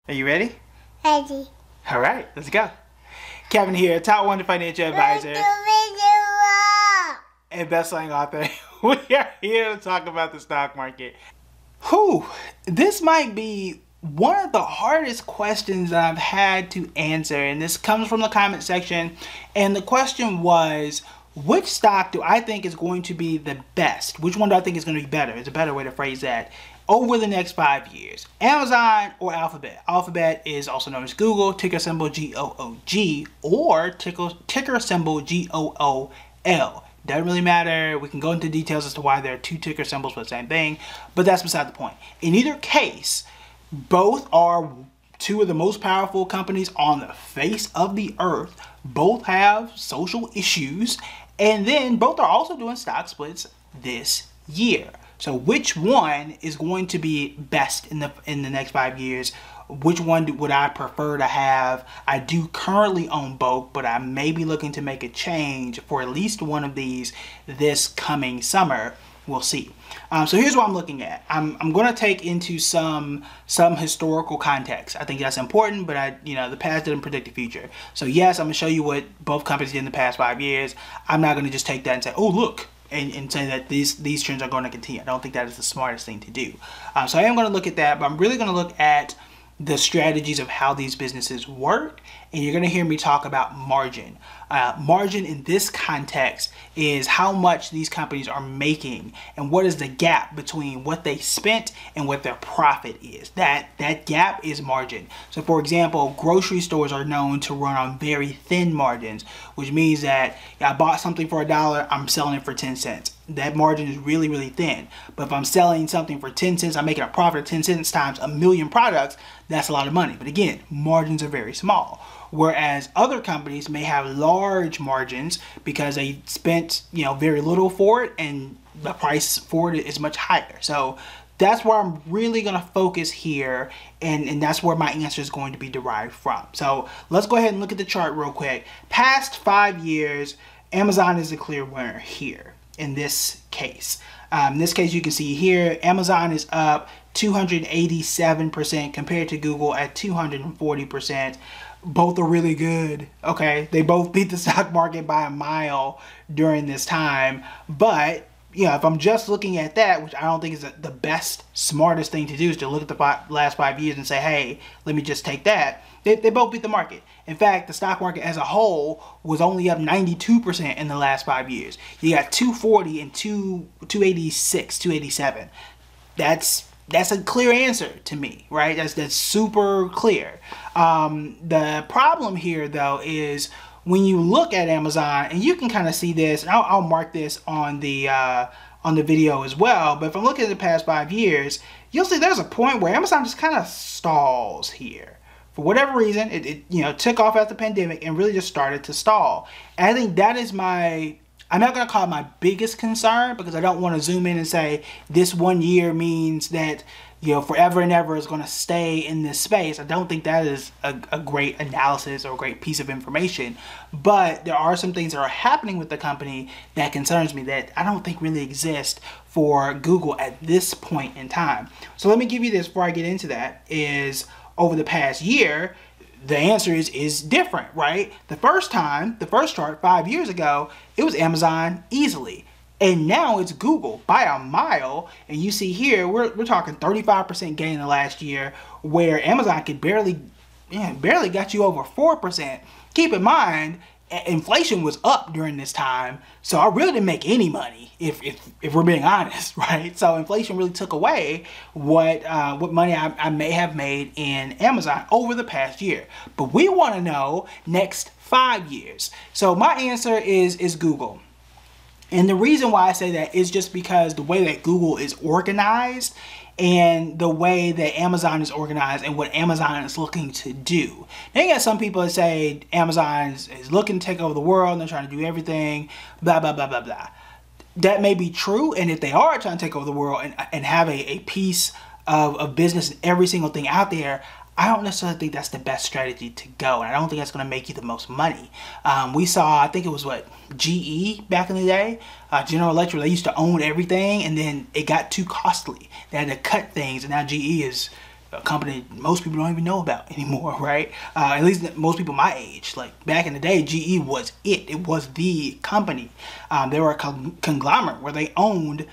Are you ready? Ready. All right, let's go. Kevin here, top 1 financial advisor and best-selling author. We are here to talk about the stock market. Whew, this might be one of the hardest questions that I've had to answer, and this comes from the comment section. And the question was, which stock do I think is going to be the best? Which one do I think is going to be better? It's a better way to phrase that. Over the next 5 years, Amazon or Alphabet. Alphabet is also known as Google, ticker symbol G-O-O-G, or ticker symbol G-O-O-L. Doesn't really matter. We can go into details as to why there are two ticker symbols for the same thing, but that's beside the point. In either case, both are two of the most powerful companies on the face of the earth. Both have social issues, and then both are also doing stock splits this year. So which one is going to be best in the next 5 years? Which one would I prefer to have? I do currently own both, but I may be looking to make a change for at least one of these this coming summer. We'll see. So here's what I'm looking at. I'm going to take into some historical context. I think that's important, but the past didn't predict the future. So yes, I'm going to show you what both companies did in the past 5 years. I'm not going to just take that and say, oh look, and say that these trends are going to continue. I don't think that is the smartest thing to do. So I am going to look at that, but I'm really going to look at the strategies of how these businesses work, and you're going to hear me talk about margin. Margin in this context is how much these companies are making and what is the gap between what they spent and what their profit is. That gap is margin. So for example, grocery stores are known to run on very thin margins, which means that I bought something for $1, I'm selling it for 10 cents. That margin is really, really thin. But if I'm selling something for 10 cents, I'm making a profit of 10 cents times a million products, that's a lot of money. But again, margins are very small. Whereas other companies may have large margins because they spent very little for it and the price for it is much higher. So that's where I'm really going to focus here, and that's where my answer is going to be derived from. So let's go ahead and look at the chart real quick. Past 5 years, Amazon is the clear winner here in this case. In this case, you can see here, Amazon is up 287% compared to Google at 240%. Both are really good, okay? They both beat the stock market by a mile during this time. But, if I'm just looking at that, which I don't think is the best, smartest thing to do, is to look at the last 5 years and say, hey, let me just take that. They both beat the market. In fact, the stock market as a whole was only up 92% in the last 5 years. You got 240 and 286, 287. That's a clear answer to me, right? That's super clear. The problem here, though, is when you look at Amazon, and you can kind of see this, and I'll mark this on the video as well. But if I'm looking at the past 5 years, you'll see there's a point where Amazon just kind of stalls here. For whatever reason, it took off after the pandemic and really just started to stall. And I think that is I'm not going to call it my biggest concern, because I don't want to zoom in and say this 1 year means that forever and ever is going to stay in this space. I don't think that is a great analysis or a great piece of information. But there are some things that are happening with the company that concerns me that I don't think really exist for Google at this point in time. So let me give you this before I get into that, is over the past year, the answer is different, right? The first chart 5 years ago, it was Amazon easily. And now it's Google by a mile. And you see here, we're talking 35% gain in the last year, where Amazon could barely got you over 4%. Keep in mind, inflation was up during this time, so I really didn't make any money, if we're being honest, right? So inflation really took away what money I may have made in Amazon over the past year. But we want to know next 5 years. So my answer is Google. And the reason why I say that is just because the way that Google is organized and the way that Amazon is organized and what Amazon is looking to do. Now you got some people that say Amazon is looking to take over the world and they're trying to do everything, blah, blah, blah, blah, blah. That may be true, and if they are trying to take over the world and have a piece of business and every single thing out there, I don't necessarily think that's the best strategy to go, and I don't think that's going to make you the most money. We saw, I think it was GE back in the day, General Electric. They used to own everything, and then it got too costly. They had to cut things, and now GE is a company most people don't even know about anymore, right? At least most people my age. Like back in the day, GE was it. It was the company. They were a conglomerate where they owned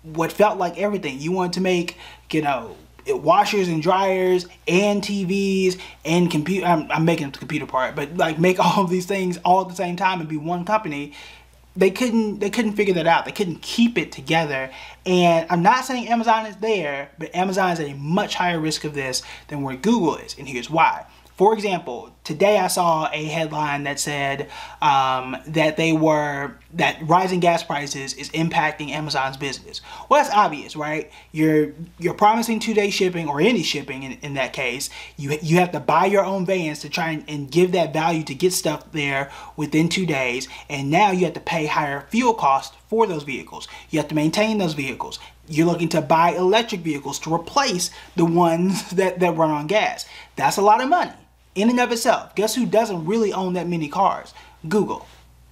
what felt like everything. You wanted to make, you know, washers and dryers and TVs and computer. I'm making the computer part, but like make all of these things all at the same time and be one company. They couldn't figure that out. They couldn't keep it together. And I'm not saying Amazon is there, but Amazon is at a much higher risk of this than where Google is, and here's why. For example, today I saw a headline that said that rising gas prices is impacting Amazon's business. Well, that's obvious, right? You're promising 2-day shipping, or any shipping in that case. You have to buy your own vans to try and give that value to get stuff there within 2 days, and now you have to pay higher fuel costs for those vehicles. You have to maintain those vehicles. You're looking to buy electric vehicles to replace the ones that run on gas. That's a lot of money in and of itself. Guess who doesn't really own that many cars? Google.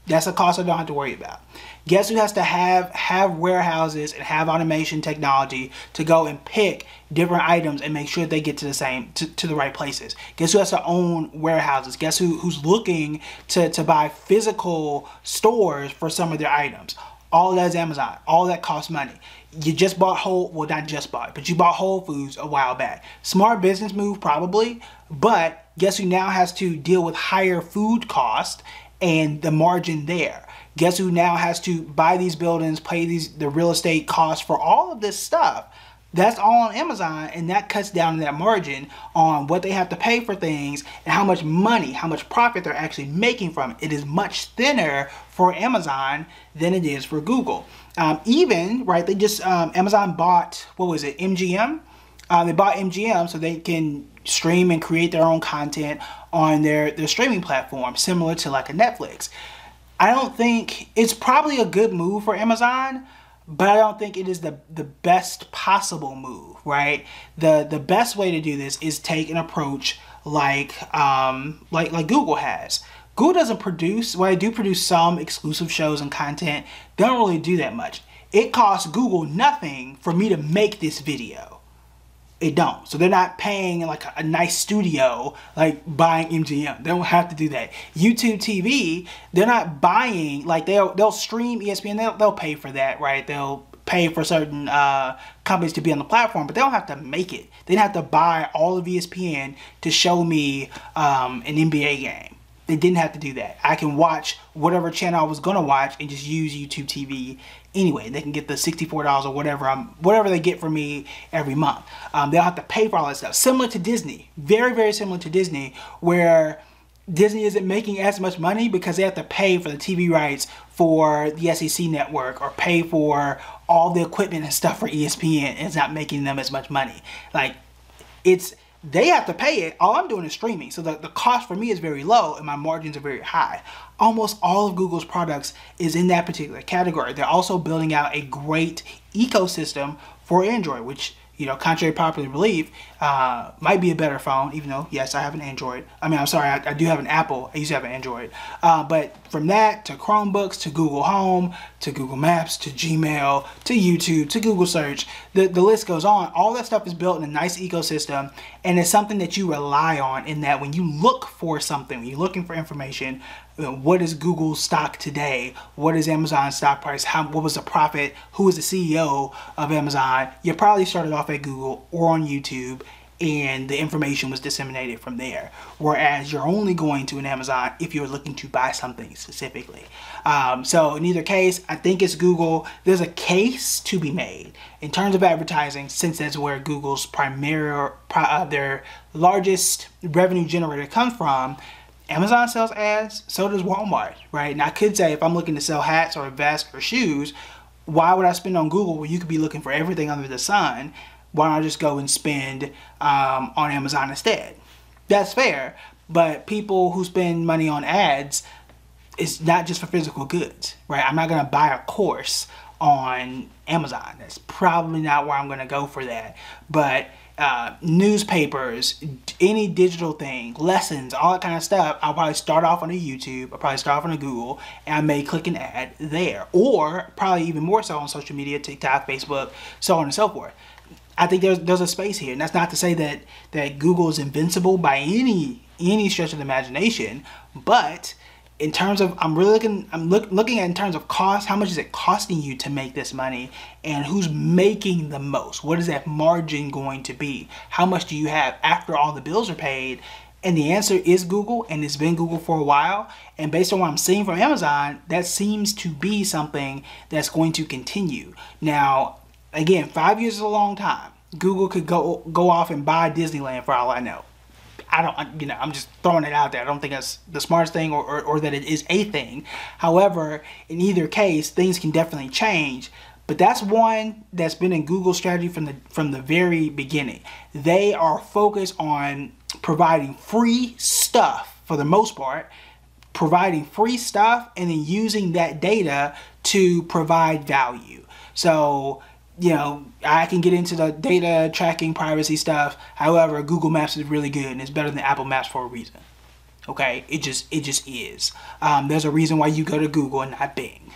That's a cost I don't have to worry about. Guess who has to have warehouses and have automation technology to go and pick different items and make sure they get to the right places? Guess who has to own warehouses? Guess who's looking to buy physical stores for some of their items? All of that is Amazon. All that costs money. You just bought well, not just bought, but you bought Whole Foods a while back. Smart business move probably, but guess who now has to deal with higher food costs and the margin there? Guess who now has to buy these buildings, pay the real estate costs for all of this stuff? That's all on Amazon, and that cuts down that margin on what they have to pay for things and how much money, how much profit they're actually making from it. It is much thinner for Amazon than it is for Google. Even, right, they just, Amazon bought, what was it, MGM? They bought MGM so they can stream and create their own content on their streaming platform, similar to like a Netflix. I don't think, it's probably a good move for Amazon, but I don't think it is the best possible move, right? The best way to do this is take an approach like Google has. Google doesn't produce, well, they do produce some exclusive shows and content. They don't really do that much. It costs Google nothing for me to make this video. It don't. So they're not paying like a nice studio, like buying MGM. They don't have to do that. YouTube TV, they're not buying, like they'll stream ESPN, they'll pay for that, right? They'll pay for certain companies to be on the platform, but they don't have to make it. They don't have to buy all of ESPN to show me an NBA game. They didn't have to do that. I can watch whatever channel I was gonna watch and just use YouTube TV anyway. They can get the $64 or whatever they get from me every month. They don't have to pay for all that stuff. Similar to Disney, very, very similar to Disney, where Disney isn't making as much money because they have to pay for the TV rights for the SEC network or pay for all the equipment and stuff for ESPN, and it's not making them as much money. Like, they have to pay it. All I'm doing is streaming. So the cost for me is very low and my margins are very high. Almost all of Google's products is in that particular category. They're also building out a great ecosystem for Android, which, you know, contrary to popular belief, might be a better phone, even though, yes, I have an Android. I mean, I'm sorry, I do have an Apple. I used to have an Android. But from that to Chromebooks, to Google Home, to Google Maps, to Gmail, to YouTube, to Google Search, the list goes on. All that stuff is built in a nice ecosystem, and it's something that you rely on in that when you look for something, when you're looking for information, what is Google's stock today? What is Amazon's stock price? What was the profit? Who is the CEO of Amazon? You probably started off at Google or on YouTube, and the information was disseminated from there. Whereas you're only going to an Amazon if you're looking to buy something specifically. So in either case, I think it's Google. There's a case to be made in terms of advertising, since that's where Google's their largest revenue generator comes from. Amazon sells ads, so does Walmart, right? And I could say if I'm looking to sell hats or a vest or shoes, why would I spend on Google where you could be looking for everything under the sun? Why don't I just go and spend on Amazon instead? That's fair, but people who spend money on ads, it's not just for physical goods, right? I'm not gonna buy a course on Amazon. That's probably not where I'm gonna go for that. But newspapers, any digital thing, lessons, all that kind of stuff, I'll probably start off on a YouTube, I'll probably start off on a Google, and I may click an ad there. Or probably even more so on social media, TikTok, Facebook, so on and so forth. I think there's a space here, and that's not to say that Google is invincible by any stretch of the imagination, but in terms of, I'm looking at in terms of cost, how much is it costing you to make this money, and who's making the most? What is that margin going to be? How much do you have after all the bills are paid? And the answer is Google, and it's been Google for a while. And based on what I'm seeing from Amazon, that seems to be something that's going to continue. Now, again, 5 years is a long time. Google could go off and buy Disneyland for all I know. I'm just throwing it out there. I don't think that's the smartest thing, or that it is a thing. However, in either case, things can definitely change. But that's one that's been in Google's strategy from the very beginning. They are focused on providing free stuff for the most part, providing free stuff, and then using that data to provide value. So, you know, I can get into the data tracking, privacy stuff. However, Google Maps is really good, and it's better than Apple Maps for a reason. Okay, it just is. There's a reason why you go to Google and not Bing.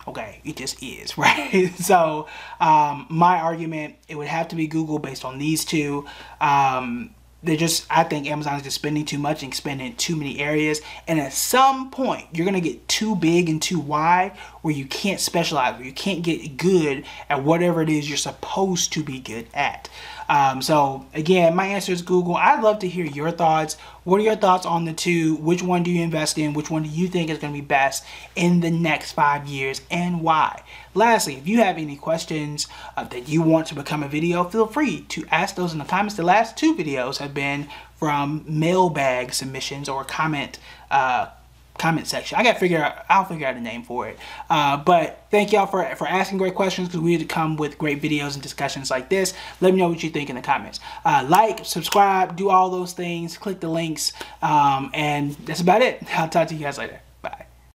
Okay, it just is, right? So my argument, it would have to be Google based on these two. I think Amazon is just spending too much and spending in too many areas. And at some point, you're going to get too big and too wide where you can't specialize, where you can't get good at whatever it is you're supposed to be good at. So again, my answer is Google. I'd love to hear your thoughts. What are your thoughts on the two? Which one do you invest in? Which one do you think is going to be best in the next 5 years, and why? Lastly, if you have any questions that you want to become a video, feel free to ask those in the comments. The last 2 videos have been from mailbag submissions or comment section. I'll figure out a name for it. But thank y'all for asking great questions, because we need to come with great videos and discussions like this. Let me know what you think in the comments. Like, subscribe, do all those things, click the links, and that's about it. I'll talk to you guys later.